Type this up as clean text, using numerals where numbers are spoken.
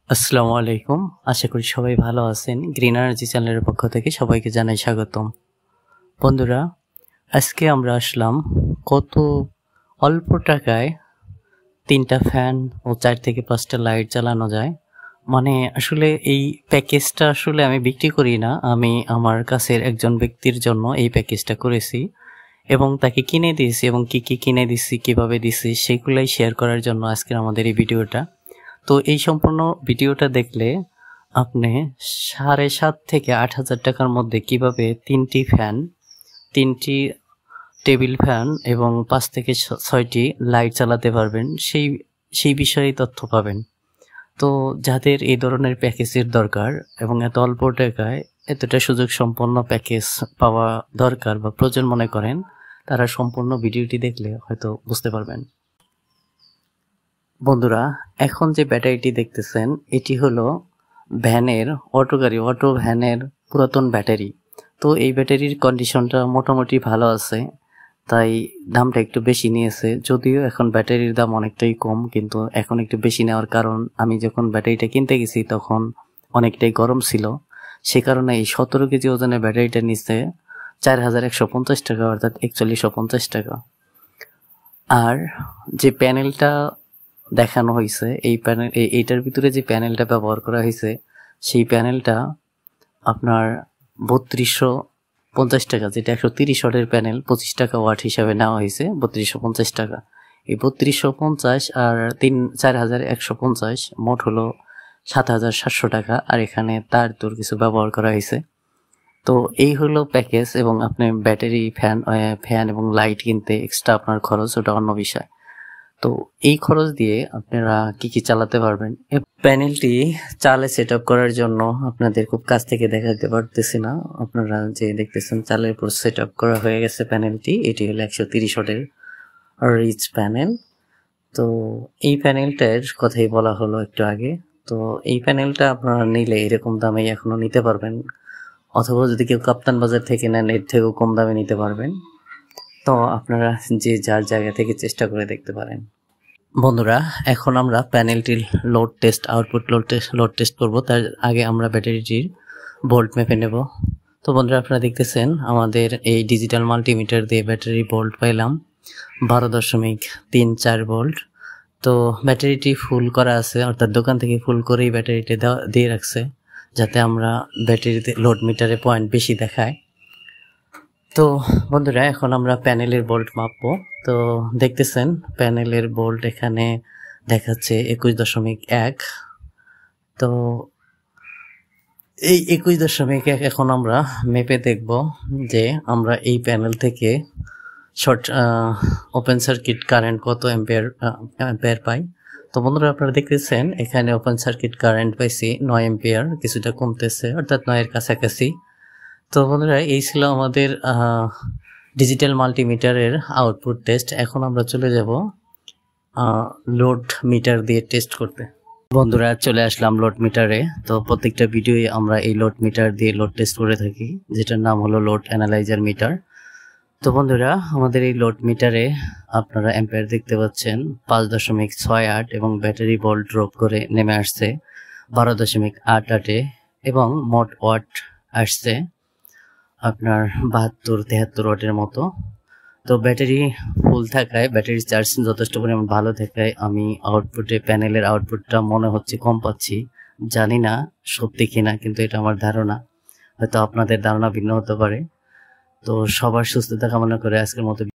আসসালামু আলাইকুম। আশা করি সবাই ভালো আছেন। গ্রিন এনার্জি চ্যানেলের পক্ষ থেকে সবাইকে জানাই স্বাগতম। বন্ধুরা, আজকে আমরা আসলাম কত অল্প টাকায় 3টা ফ্যান ও 4 থেকে 5টা লাইট চালানো যায়। মানে আসলে এই প্যাকেজটা আসলে আমি বিক্রি করি না। আমি আমার কাছের একজন ব্যক্তির জন্য এই প্যাকেজটা করেছি এবং তাকে কিনে দিয়েছি এবং কি কিনে দিছি, কিভাবে দিছি সেগুলাই শেয়ার করার জন্য আজকের আমাদের এই ভিডিওটা। তো এই সম্পূর্ণ ভিডিওটা দেখলে আপনি 7,500 থেকে 8,000 টাকার মধ্যে কিভাবে 3টি ফ্যান, 3টি টেবিল ফ্যান এবং 5 থেকে 6টি লাইট চালাতে পারবেন সেই বিষয়ে তথ্য পাবেন। তো যাদের এই ধরনের প্যাকেজের দরকার এবং এত অল্প টাকায় এতটা সুযোগ সম্পন্ন প্যাকেজ পাওয়া দরকার বা প্রয়োজন মনে করেন, তারা সম্পূর্ণ ভিডিওটি দেখলে হয়তো বুঝতে পারবেন। বন্ধুরা, এখন যে ব্যাটারিটি দেখতেছেন এটি হলো ভ্যানের অটো ভ্যানের পুরাতন ব্যাটারি। তো এই ব্যাটারির কন্ডিশনটা মোটামুটি ভালো আছে, তাই দামটা একটু বেশি নিয়েছে। যদিও এখন ব্যাটারির দাম অনেকটাই কম, কিন্তু এখন একটু বেশি নেওয়ার কারণ আমি যখন ব্যাটারিটা কিনতে গেছি তখন অনেকটাই গরম ছিল। সে কারণে এই 17 কেজি ওজনের ব্যাটারিটা নিচ্ছে 4,150 টাকা, অর্থাৎ 4150 টাকা। আর যে প্যানেলটা দেখানো হয়েছে, এইটার ভিতরে যে প্যানেলটা ব্যবহার করা হয়েছে সেই প্যানেলটা আপনার 3250 টাকা, যেটা 130 ওয়াটের প্যানেল 25 টাকা ওয়াট হিসাবে নেওয়া হয়েছে 3250 টাকা। এই 3250 আর 4,150 মোট হলো 7,700 টাকা। আর এখানে তার তোর কিছু ব্যবহার করা হয়েছে। তো এই হলো প্যাকেজ, এবং আপনি ব্যাটারি, ফ্যান এবং লাইট কিনতে এক্সট্রা আপনার খরচ, ওটা অন্য বিষয়। তো এই খরচ দিয়ে আপনারা কি চালাতে পারবেন। প্যানেলটি চালে সেট আপ করার জন্য আপনাদের খুব কাছ থেকে দেখাতে পারতেছি না, আপনারা যে দেখতেছেন চালের উপর সেট আপ করা হয়ে গেছে প্যানেলটি। এটি হলো 130 ওয়াটের রিচ প্যানেল। তো এই প্যানেলটার কথাই বলা হলো একটু আগে। তো এই প্যানেলটা আপনারা নিলে এরকম দামেই এখনো নিতে পারবেন, অথবা যদি কেউ কাপ্তান বাজার থেকে নেন এর থেকেও কম দামে নিতে পারবেন। তো আপনারা যে যার জায়গা থেকে চেষ্টা করে দেখতে পারেন। বন্ধুরা, এখন আমরা প্যানেলটির load test, output load test করব। তার আগে আমরা ব্যাটারিটির ভোল্ট মেপে নেব। তো বন্ধুরা, আপনারা দেখতেছেন আমাদের এই ডিজিটাল মাল্টিমিটার দিয়ে ব্যাটারি ভোল্ট পাইলাম 12.34 ভোল্ট। তো ব্যাটারিটি ফুল করা আছে, অর্থাৎ দোকান থেকে ফুল করেই ব্যাটারিটি দিয়ে রাখছে, যাতে আমরা ব্যাটারিতে লোড মিটারে পয়েন্ট বেশি দেখায়। তো বন্ধুরা, এখন আমরা প্যানেলের ভোল্ট মাপবো। তো দেখতেছেন প্যানেলের ভোল্ট এখানে দেখাচ্ছে 21.1। তো এই 21.1 এখন আমরা মেপে দেখব যে আমরা এই প্যানেল থেকে ওপেন সার্কিট কারেন্ট কত অ্যাম্পিয়ার পাই। তো বন্ধুরা, আপনারা দেখতেছেন এখানে ওপেন সার্কিট কারেন্ট পাইছি 9 অ্যাম্পিয়ার, কিছুটা কমতেছে, অর্থাৎ 9-এর কাছাকাছি। তো বন্ধুরা, এই ছিল আমাদের ডিজিটাল মাল্টিমিটারের আউটপুট টেস্ট। এখন আমরা চলে যাব লোড মিটার দিয়ে টেস্ট করতে। বন্ধুরা, চলে আসলাম লোড মিটারে। তো প্রত্যেকটা ভিডিওয়ে আমরা এই লোড মিটার দিয়ে লোড টেস্ট করে থাকি, যেটার নাম হলো লোড অ্যানালাইজার মিটার। তো বন্ধুরা, আমাদের এই লোড মিটারে আপনারা অ্যাম্পিয়ার দেখতে পাচ্ছেন 5.68, এবং ব্যাটারি ভোল্ট ড্রপ করে নেমে আসছে 12.88, এবং মোট ওয়াট আসছে আপনার 72-73 ওয়াটের মতো। তো ব্যাটারি ফুল থাকায়, ব্যাটারির চার্জ যথেষ্ট পরিমাণ ভালো থাকায় আমি প্যানেলের আউটপুটটা মনে হচ্ছে কম পাচ্ছি। জানি না সত্যি কিনা, কিন্তু এটা আমার ধারণা, হয়তো আপনাদের ধারণা ভিন্ন হতে পারে। তো সবার সুস্থতা কামনা করে আজকের মতো